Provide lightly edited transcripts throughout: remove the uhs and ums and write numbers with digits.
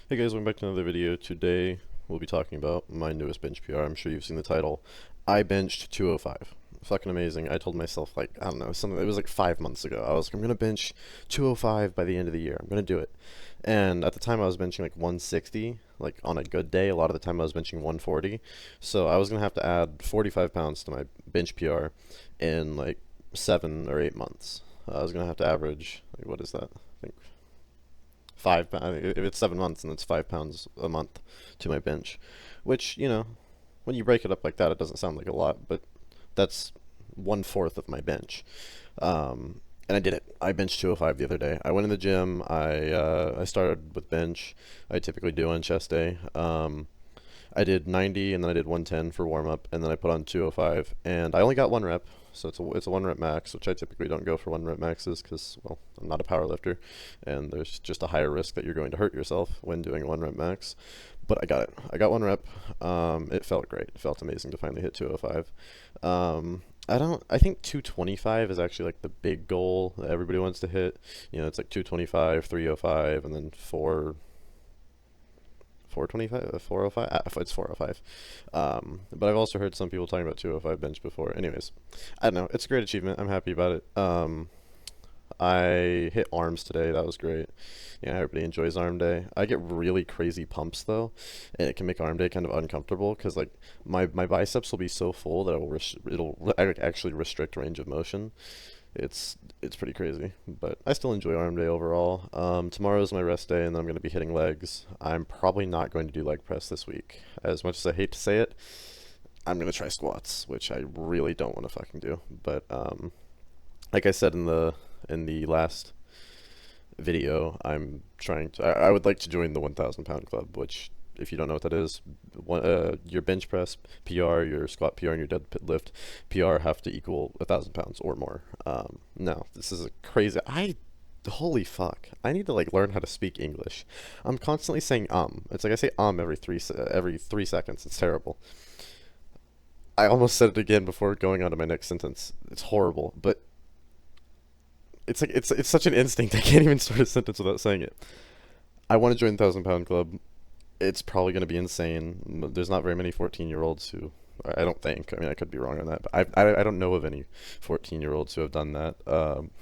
Hey guys, welcome back to another video. Today we'll be talking about my newest bench PR. I'm sure you've seen the title. I benched 205. Fucking amazing. I told myself, like, I don't know, something, it was like 5 months ago. I was like, I'm gonna bench 205 by the end of the year. I'm gonna do it. And at the time I was benching like 160, like on a good day. A lot of the time I was benching 140. So I was gonna have to add 45 pounds to my bench PR in like 7 or 8 months. I was gonna have to average, like, what is that? I think if it's 7 months, and it's 5 pounds a month to my bench, which, when you break it up like that, it doesn't sound like a lot, but that's 1/4 of my bench. And I did it. I benched 205 the other day. I went in the gym. I started with bench. I typically do on chest day. I did 90, and then I did 110 for warm up, and then I put on 205, and I only got one rep. So it's a 1 rep max, which I typically don't go for 1 rep maxes because, well, I'm not a power lifter, and there's just a higher risk that you're going to hurt yourself when doing a 1 rep max. But I got it. I got 1 rep. It felt great. It felt amazing to finally hit 205. I think 225 is actually like the big goal that everybody wants to hit. It's like 225, 305, and then 425, 405. It's 405. But I've also heard some people talking about 205 bench before. Anyways, I don't know. It's a great achievement. I'm happy about it. I hit arms today. That was great. Yeah, everybody enjoys arm day. I get really crazy pumps though, and it can make arm day kind of uncomfortable because like my biceps will be so full that it'll actually restrict range of motion. It's pretty crazy, but I still enjoy arm day overall. Tomorrow's my rest day, and then I'm going to be hitting legs. I'm probably not going to do leg press this week. As much as I hate to say it, I'm going to try squats, which I really don't want to fucking do. But like I said in the last video, I'm trying to. I would like to join the 1,000 pound club, which, if you don't know what that is, your bench press PR, your squat PR, and your deadlift PR have to equal 1,000 pounds or more. No, this is a crazy. Holy fuck! I need to like learn how to speak English. I'm constantly saying It's like I say every 3 seconds. It's terrible. I almost said it again before going on to my next sentence. It's horrible, but it's such an instinct. I can't even start a sentence without saying it. I want to join the 1,000 pound club. It's probably going to be insane. There's not very many 14-year-olds who, I don't think. I mean, I could be wrong on that, but I don't know of any 14-year-olds who have done that.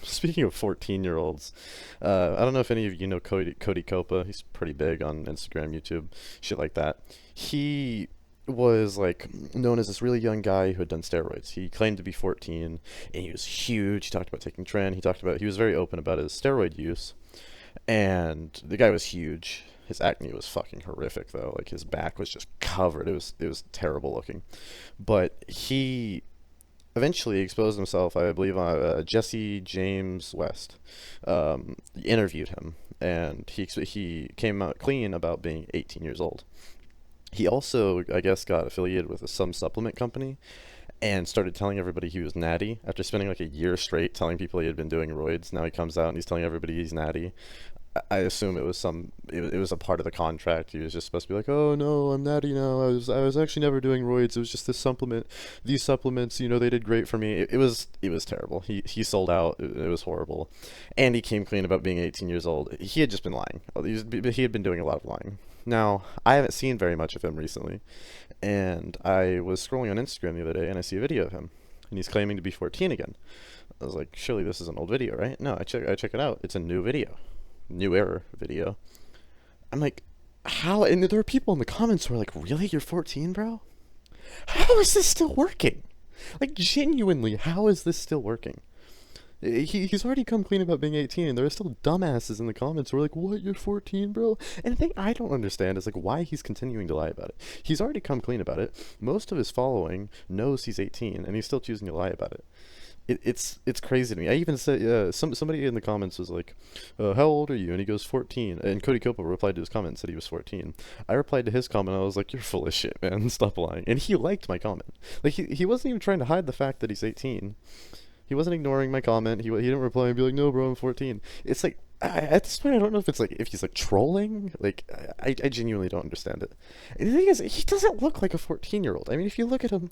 Speaking of 14-year-olds, I don't know if any of you know Cody Copa. He's pretty big on Instagram, YouTube, shit like that. He was like known as this really young guy who had done steroids. He claimed to be 14, and he was huge. He talked about taking tren. He was very open about his steroid use, and the guy was huge. His acne was fucking horrific though. Like his back was just covered. It was terrible looking. But he eventually exposed himself. I believe Jesse James West interviewed him, and he came out clean about being 18 years old. He also, I guess, got affiliated with some supplement company and started telling everybody he was natty after spending like a year straight telling people he had been doing roids. Now he comes out and he's telling everybody he's natty. I assume it was a part of the contract. He was just supposed to be like, "Oh no, I'm natty now. I was actually never doing roids. It was just this supplement. These supplements, they did great for me." It was terrible. He sold out. It was horrible, and he came clean about being 18 years old. He had just been lying. He had been doing a lot of lying. Now I haven't seen very much of him recently, and I was scrolling on Instagram the other day, and I see a video of him, and he's claiming to be 14 again. I was like, surely this is an old video, right? No, I check it out. It's a new video, new error video. I'm like, how? And there are people in the comments who are like, really? You're 14, bro? How is this still working? Like, genuinely, how is this still working? He's already come clean about being 18, and there are still dumbasses in the comments who are like, what, you're 14, bro? And the thing I don't understand is like why he's continuing to lie about it. He's already come clean about it. Most of his following knows he's 18, and he's still choosing to lie about it. It's crazy to me. I even said somebody in the comments was like, "How old are you?" And he goes 14. And Cody Copa replied to his comment and said he was 14. I replied to his comment. I was like, "You're full of shit, man. Stop lying." And he liked my comment. Like he wasn't even trying to hide the fact that he's 18. He wasn't ignoring my comment. He didn't reply and be like, "No, bro, I'm 14." It's like at this point, I don't know if he's like trolling. Like I genuinely don't understand it. And the thing is, he doesn't look like a 14-year-old. I mean, if you look at him,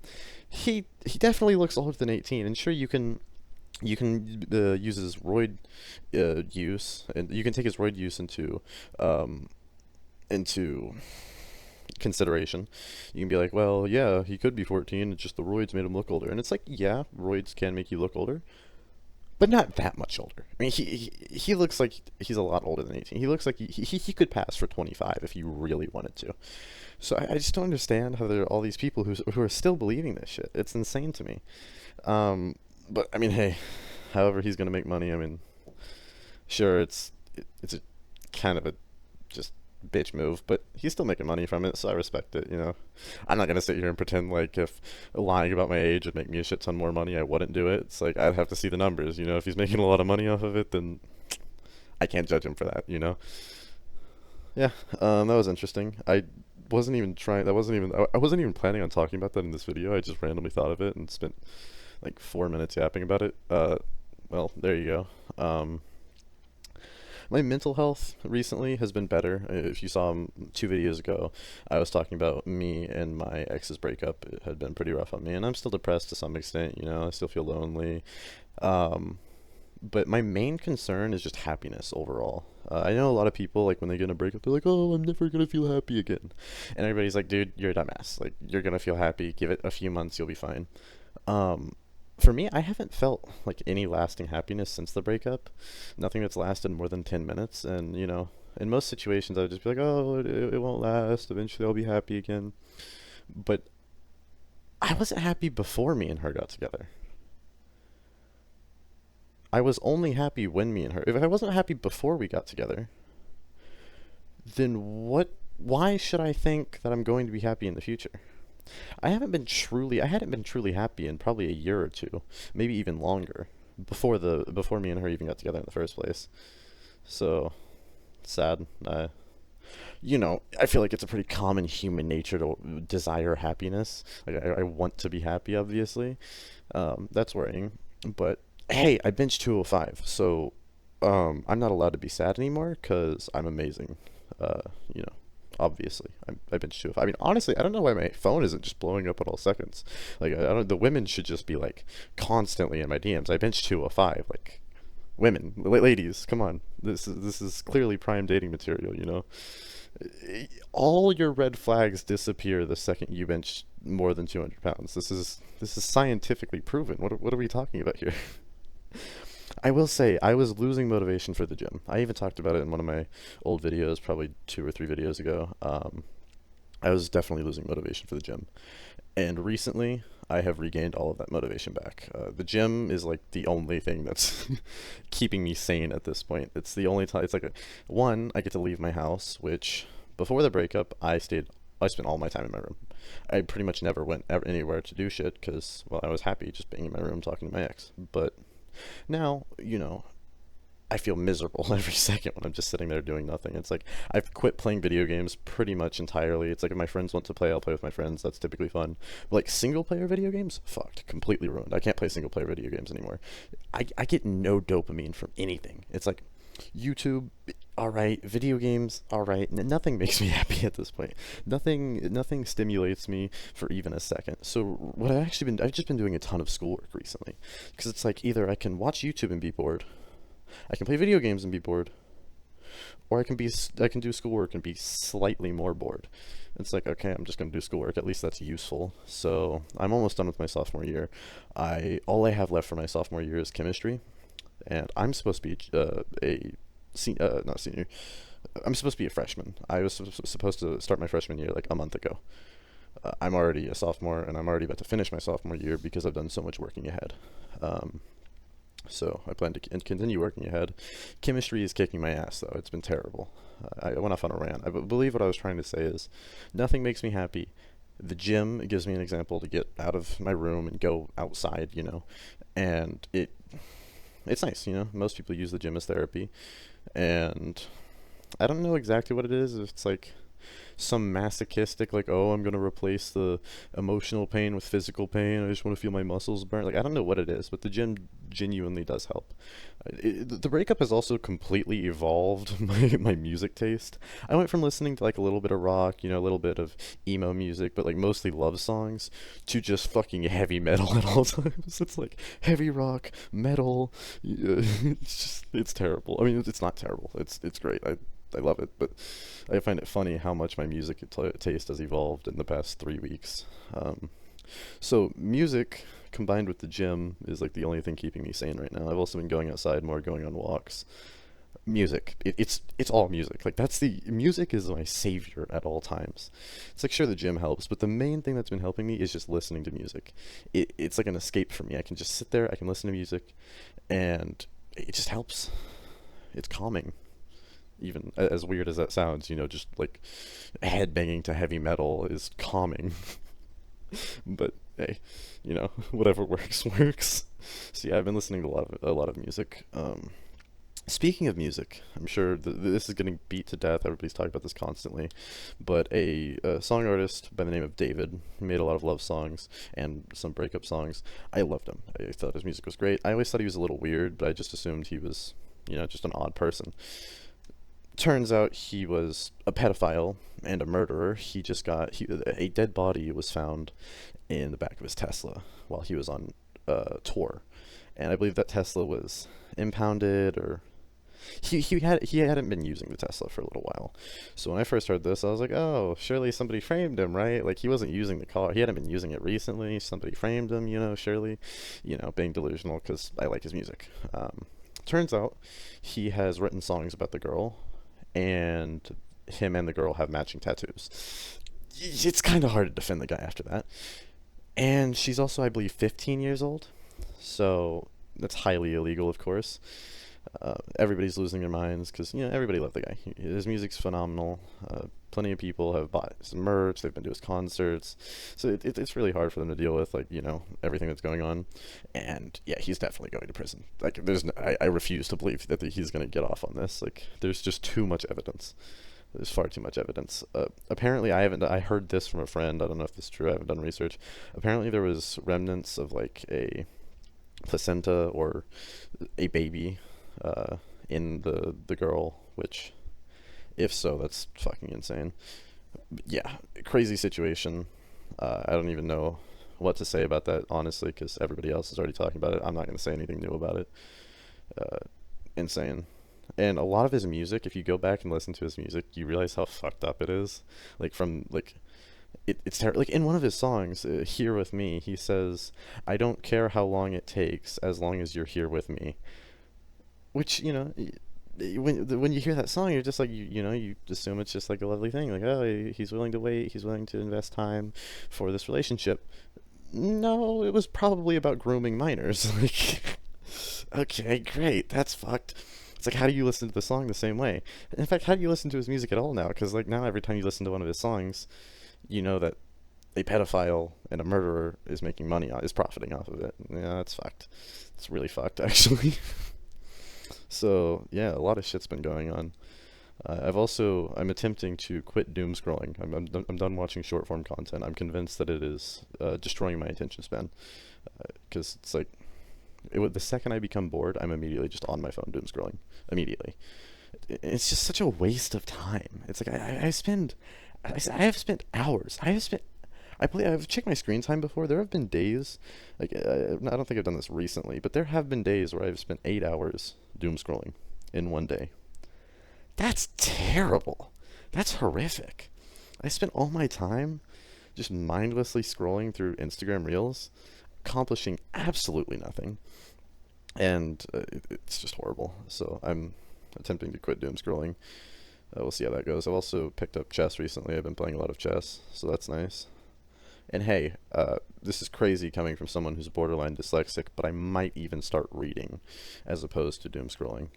he definitely looks older than 18. And sure, you can use his roid use, and you can take his roid use into into consideration. You can be like, well, yeah, he could be 14. It's just the roids made him look older. And it's like, yeah, roids can make you look older, but not that much older. I mean, he looks like he's a lot older than 18. He looks like he could pass for 25 if he really wanted to. So I just don't understand how there are all these people who are still believing this shit. It's insane to me. But I mean, hey, however he's gonna make money, I mean, sure, it's a kind of a just bitch move, but he's still making money from it, so I respect it. I'm not gonna sit here and pretend like if lying about my age would make me a shit ton more money, I wouldn't do it. It's like I'd have to see the numbers. If he's making a lot of money off of it, then I can't judge him for that. Yeah, that was interesting. I wasn't even trying. That wasn't even. I wasn't even planning on talking about that in this video. I just randomly thought of it and spent like 4 minutes yapping about it. Well, there you go. My mental health recently has been better. If you saw 2 videos ago, I was talking about me and my ex's breakup. It had been pretty rough on me, and I'm still depressed to some extent. I still feel lonely. But my main concern is just happiness overall. I know a lot of people, like, when they get in a breakup, they're like, oh, I'm never going to feel happy again. And everybody's like, dude, you're a dumbass. Like, you're going to feel happy. Give it a few months, you'll be fine. For me, I haven't felt like any lasting happiness since the breakup. Nothing that's lasted more than 10 minutes. And, in most situations, I would just be like, oh, it won't last. Eventually, I'll be happy again. But I wasn't happy before me and her got together. I was only happy when me and her. If I wasn't happy before we got together, then why should I think that I'm going to be happy in the future? I hadn't been truly happy in probably a year or two, maybe even longer, before me and her even got together in the first place. So sad. I feel like it's a pretty common human nature to desire happiness. Like I want to be happy, obviously. That's worrying. But hey, I benched 205, so I'm not allowed to be sad anymore because I'm amazing. You know, obviously, I benched 205. I mean, honestly, I don't know why my phone isn't just blowing up at all seconds. Like, I don't. The women should just be like constantly in my DMs. I benched 205. Like, women, ladies, come on. This is clearly prime dating material. All your red flags disappear the second you bench more than 200 pounds. This is scientifically proven. What are we talking about here? I will say, I was losing motivation for the gym. I even talked about it in one of my old videos, probably 2 or 3 videos ago. I was definitely losing motivation for the gym. And recently, I have regained all of that motivation back. The gym is like the only thing that's keeping me sane at this point. It's the only time. It's like I get to leave my house, which before the breakup, I spent all my time in my room. I pretty much never went anywhere to do shit because, well, I was happy just being in my room talking to my ex. But now, I feel miserable every second when I'm just sitting there doing nothing. It's like I've quit playing video games pretty much entirely. It's like if my friends want to play, I'll play with my friends. That's typically fun. But like single player video games, fucked, completely ruined. I can't play single player video games anymore. I get no dopamine from anything. It's like YouTube, all right, video games, all right. Nothing makes me happy at this point. Nothing stimulates me for even a second. So what I've just been doing a ton of schoolwork recently, because it's like either I can watch YouTube and be bored, I can play video games and be bored, or I can do schoolwork and be slightly more bored. It's like, okay, I'm just gonna do schoolwork. At least that's useful. So I'm almost done with my sophomore year. All I have left for my sophomore year is chemistry, and I'm supposed to be not senior. I'm supposed to be a freshman. I was supposed to start my freshman year like a month ago. I'm already a sophomore, and I'm already about to finish my sophomore year because I've done so much working ahead. So I plan to continue working ahead. Chemistry is kicking my ass, though. It's been terrible. I went off on a rant. I believe what I was trying to say is nothing makes me happy. The gym gives me an example to get out of my room and go outside, and it's nice, Most people use the gym as therapy, and I don't know exactly what it is. If it's like some masochistic, like, oh, I'm gonna replace the emotional pain with physical pain. I just want to feel my muscles burn. Like, I don't know what it is, but the gym genuinely does help. The breakup has also completely evolved my music taste. I went from listening to like a little bit of rock, a little bit of emo music, but like mostly love songs, to just fucking heavy metal at all times. It's like heavy rock, metal. It's terrible. I mean, it's not terrible. It's great. I love it, but I find it funny how much my music taste has evolved in the past 3 weeks. Um, so music combined with the gym is like the only thing keeping me sane right now. I've also been going outside more, going on walks. Music, it's all music. Like that's the music is my savior at all times. It's like sure the gym helps, but the main thing that's been helping me is just listening to music. It's like an escape for me. I can just sit there, I can listen to music, and it just helps. It's calming. Even as weird as that sounds, just like headbanging to heavy metal is calming. But hey, whatever works works. So yeah, I've been listening to a lot of music. Speaking of music, I'm sure this is getting beat to death. Everybody's talking about this constantly, but a song artist by the name of David made a lot of love songs and some breakup songs. I loved him. I thought his music was great. I always thought he was a little weird, but I just assumed he was, just an odd person. Turns out he was a pedophile and a murderer. A dead body was found in the back of his Tesla while he was on tour, and I believe that Tesla was impounded or he hadn't been using the Tesla for a little while. So when I first heard this, I was like, oh, surely somebody framed him, right? Like he wasn't using the car. He hadn't been using it recently. Somebody framed him, surely, being delusional because I like his music. Turns out he has written songs about the girl, and him and the girl have matching tattoos. It's kind of hard to defend the guy after that. And she's also, I believe, 15 years old. So that's highly illegal, of course. Everybody's losing their minds because everybody loved the guy. His music's phenomenal. Plenty of people have bought some merch. They've been to his concerts, so it's really hard for them to deal with everything that's going on. And yeah, he's definitely going to prison. Like I refuse to believe that he's going to get off on this. Like there's just too much evidence. There's far too much evidence. Apparently, I heard this from a friend. I don't know if this is true. I haven't done research. Apparently, there was remnants of like a placenta or a baby in the girl, which, if so, that's fucking insane. Yeah, crazy situation. I don't even know what to say about that, honestly, because everybody else is already talking about it. I'm not going to say anything new about it. Insane. And a lot of his music, if you go back and listen to his music, you realize how fucked up it is. Like, it's terrible. Like, in one of his songs, Here With Me, he says, I don't care how long it takes, as long as you're here with me. Which, when you hear that song, you're just like, you assume it's just like a lovely thing. Like, oh, he's willing to wait, he's willing to invest time for this relationship. No, it was probably about grooming minors. Like, okay, great, that's fucked. It's like, how do you listen to the song the same way? In fact, how do you listen to his music at all now? Because, like, now every time you listen to one of his songs, you know that a pedophile and a murderer is making money is profiting off of it. Yeah, that's fucked. It's really fucked, actually. So yeah, a lot of shit's been going on. I'm attempting to quit doom scrolling. I'm done watching short form content. I'm convinced that it is destroying my attention span. Because it's like, the second I become bored, I'm immediately just on my phone doom scrolling. Immediately. It's just such a waste of time. It's like I have spent hours. I believe I've checked my screen time before. There have been days, like I don't think I've done this recently, but there have been days where I've spent 8 hours doom scrolling in one day. That's terrible. That's horrific. I spent all my time just mindlessly scrolling through Instagram Reels, accomplishing absolutely nothing, and it's just horrible. So I'm attempting to quit doom scrolling. We'll see how that goes. I've also picked up chess recently. I've been playing a lot of chess, so that's nice. And hey, this is crazy coming from someone who's borderline dyslexic, but I might even start reading as opposed to doom scrolling.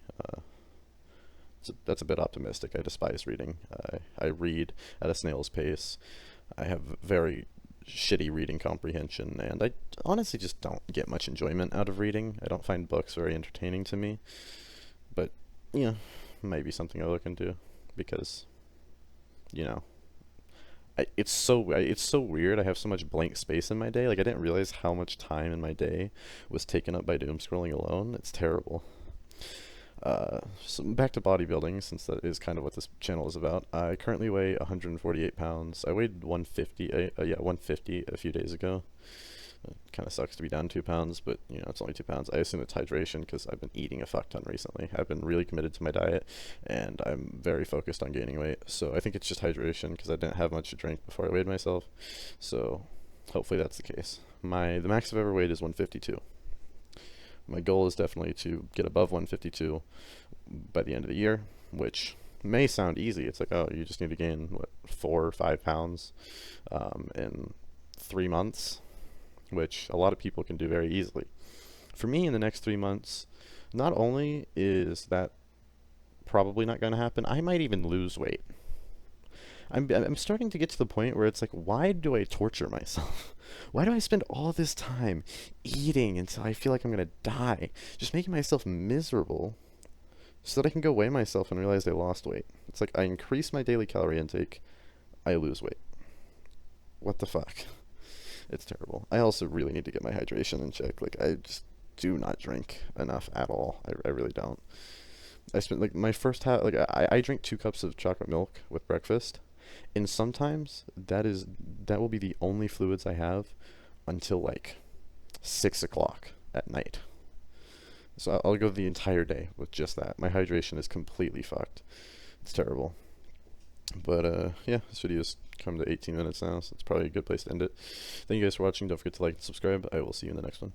That's a bit optimistic. I despise reading. I read at a snail's pace. I have very shitty reading comprehension, and I honestly just don't get much enjoyment out of reading. I don't find books very entertaining to me. But, might be something I'll look into, because, it's so weird. I have so much blank space in my day. Like I didn't realize how much time in my day was taken up by doom scrolling alone. It's terrible. So back to bodybuilding, since that is kind of what this channel is about. I currently weigh 148 pounds. I weighed 150. 150 a few days ago. It kind of sucks to be down 2 pounds, but you know it's only 2 pounds. I assume it's hydration because I've been eating a fuck ton recently. I've been really committed to my diet, and I'm very focused on gaining weight. So I think it's just hydration because I didn't have much to drink before I weighed myself. So hopefully that's the case. The max I've ever weighed is 152. My goal is definitely to get above 152 by the end of the year, which may sound easy. It's like, oh, you just need to gain what 4 or 5 pounds in 3 months, which a lot of people can do very easily. For me, in the next 3 months, not only is that probably not going to happen, I might even lose weight. I'm starting to get to the point where it's like, why do I torture myself? Why do I spend all this time eating until I feel like I'm gonna die? Just making myself miserable so that I can go weigh myself and realize I lost weight. It's like I increase my daily calorie intake, I lose weight. What the fuck? It's terrible. I also really need to get my hydration in check. Like, I just do not drink enough at all. I really don't. I spent like my first half, like I drink 2 cups of chocolate milk with breakfast, and sometimes that will be the only fluids I have until like 6 o'clock at night. So I'll go the entire day with just that. My hydration is completely fucked. It's terrible. But yeah, this video's come to 18 minutes now, so it's probably a good place to end it. Thank you guys for watching. Don't forget to like and subscribe. I will see you in the next one.